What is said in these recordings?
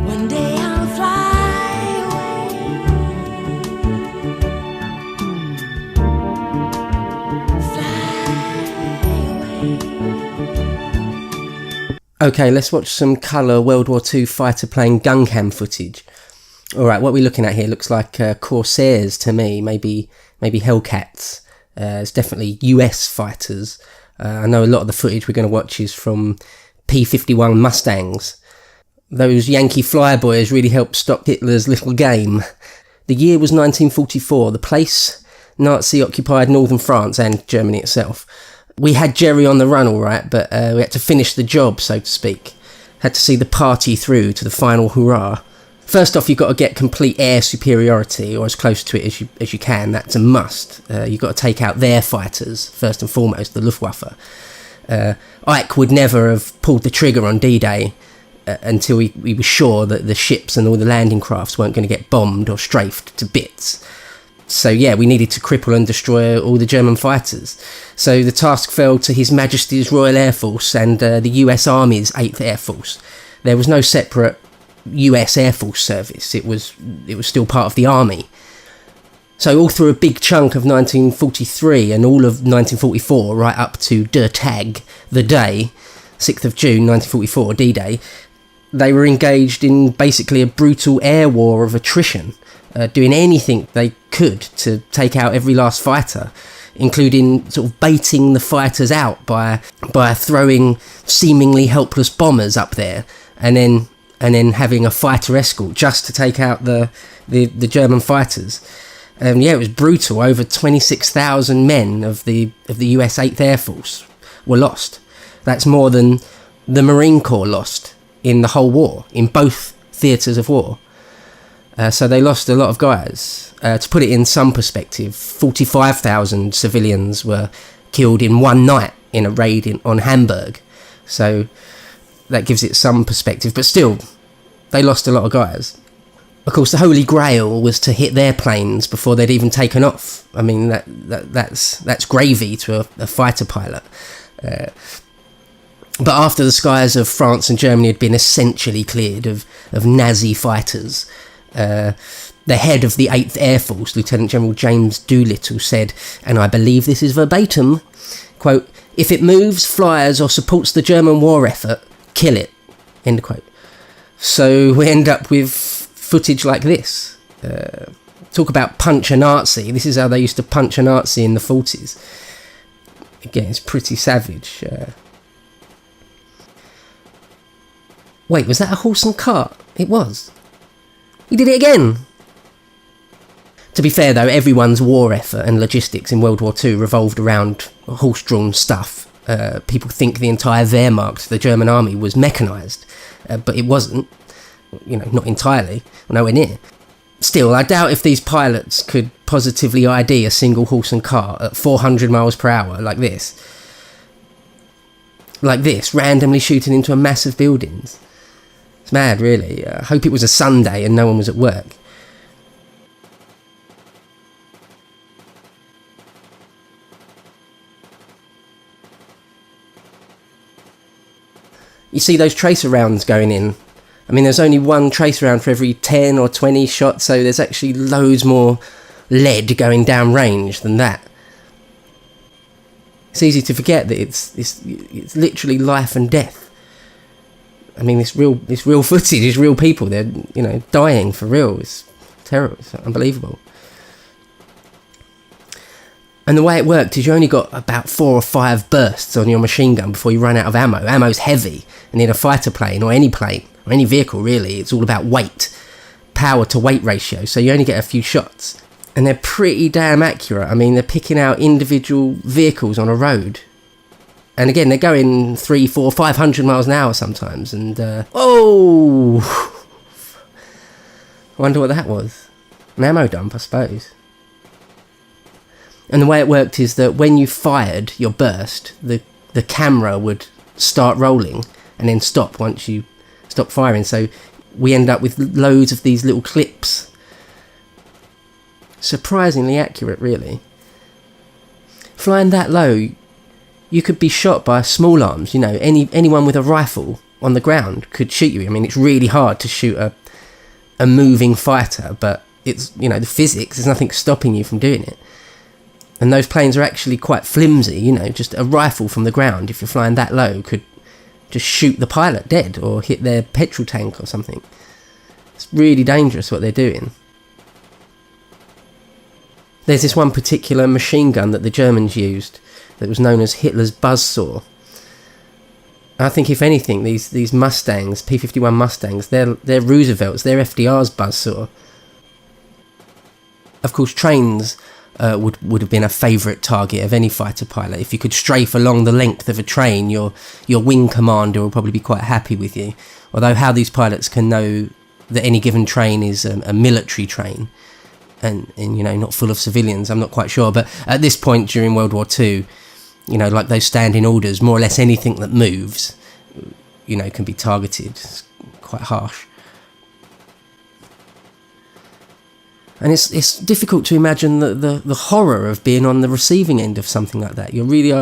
One day I'll fly away. Okay, let's watch some colour World War II fighter plane gun cam footage. Alright, what we're looking at here looks like Corsairs to me, maybe Hellcats. It's definitely US fighters. I know a lot of the footage we're going to watch is from P-51 Mustangs. Those Yankee flyboys really helped stop Hitler's little game. The year was 1944. The place, Nazi-occupied northern France and Germany itself. We had Jerry on the run, all right, but we had to finish the job, so to speak. Had to see the party through to the final hurrah. First off, you've got to get complete air superiority, or as close to it as you can. That's a must. You've got to take out their fighters, first and foremost, the Luftwaffe. Ike would never have pulled the trigger on D-Day until he was sure that the ships and all the landing crafts weren't going to get bombed or strafed to bits. So yeah, we needed to cripple and destroy all the German fighters. So the task fell to His Majesty's Royal Air Force and the US Army's 8th Air Force. There was no separate US Air Force service. It was still part of the Army. So all through a big chunk of 1943 and all of 1944, right up to Der Tag, the day, 6th of June 1944, D-Day, they were engaged in basically a brutal air war of attrition, doing anything they could to take out every last fighter, including sort of baiting the fighters out by throwing seemingly helpless bombers up there, and then having a fighter escort just to take out the German fighters. Yeah, it was brutal. Over 26,000 men of the US 8th Air Force were lost. That's more than the Marine Corps lost in the whole war, in both theatres of war. So they lost a lot of guys. To put it in some perspective, 45,000 civilians were killed in one night in a raid on Hamburg. So that gives it some perspective, but still, they lost a lot of guys. Of course, the Holy Grail was to hit their planes before they'd even taken off. I mean, that's gravy to a fighter pilot. But after the skies of France and Germany had been essentially cleared of Nazi fighters, the head of the 8th Air Force, Lieutenant General James Doolittle, said, and I believe this is verbatim, quote, "If it moves, flies, or supports the German war effort, kill it," end quote. So we end up with footage like this. Talk about punch a Nazi. This is how they used to punch a Nazi in the 40s. Again, it's pretty savage. Wait, was that a horse and cart? It was. He did it again. To be fair though, everyone's war effort and logistics in World War II revolved around horse-drawn stuff. People think the entire Wehrmacht, the German army, was mechanised, but it wasn't. You know, not entirely, nowhere near. Still, I doubt if these pilots could positively ID a single horse and cart at 400 miles per hour like this, randomly shooting into a massive buildings. It's mad, really. I hope it was a Sunday and no one was at work. You see those tracer rounds going in. I mean, there's only one tracer round for every 10 or 20 shots, so there's actually loads more lead going down range than that. It's easy to forget that it's literally life and death. I mean, this real footage is real people. They're, you know, dying for real. It's terrible. It's unbelievable. And the way it worked is you only got about 4 or 5 bursts on your machine gun before you run out of ammo. Ammo's heavy, and in a fighter plane, or any vehicle really, it's all about weight, power to weight ratio, so you only get a few shots. And they're pretty damn accurate. I mean, they're picking out individual vehicles on a road. And again, they're going 300, 400, 500 miles an hour sometimes, and oh! I wonder what that was. An ammo dump, I suppose. And the way it worked is that when you fired your burst, the camera would start rolling and then stop once you stop firing. So we end up with loads of these little clips. Surprisingly accurate, really. Flying that low, you could be shot by small arms. You know, anyone with a rifle on the ground could shoot you. I mean, it's really hard to shoot a moving fighter, but it's, you know, the physics, there's nothing stopping you from doing it. And those planes are actually quite flimsy, you know, just a rifle from the ground, if you're flying that low, could just shoot the pilot dead or hit their petrol tank or something. It's really dangerous what they're doing. There's this one particular machine gun that the Germans used that was known as Hitler's buzzsaw. I think, if anything, these Mustangs, P-51 Mustangs, they're Roosevelt's, they're FDR's buzzsaw. Of course, trains would have been a favourite target of any fighter pilot. If you could strafe along the length of a train, your wing commander will probably be quite happy with you. Although how these pilots can know that any given train is a military train and you know, not full of civilians, I'm not quite sure. But at this point during World War II, you know, like those standing orders, more or less anything that moves, you know, can be targeted. It's quite harsh. And it's difficult to imagine the horror of being on the receiving end of something like that. You really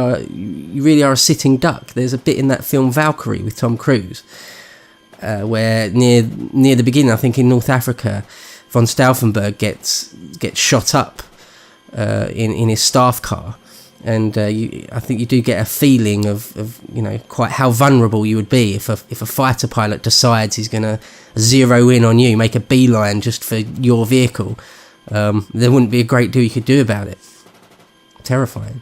are a sitting duck. There's a bit in that film Valkyrie with Tom Cruise, where near the beginning, I think in North Africa, von Stauffenberg gets shot up in his staff car. And I think you do get a feeling of you know, quite how vulnerable you would be if a fighter pilot decides he's going to zero in on you, make a beeline just for your vehicle. There wouldn't be a great deal you could do about it. Terrifying.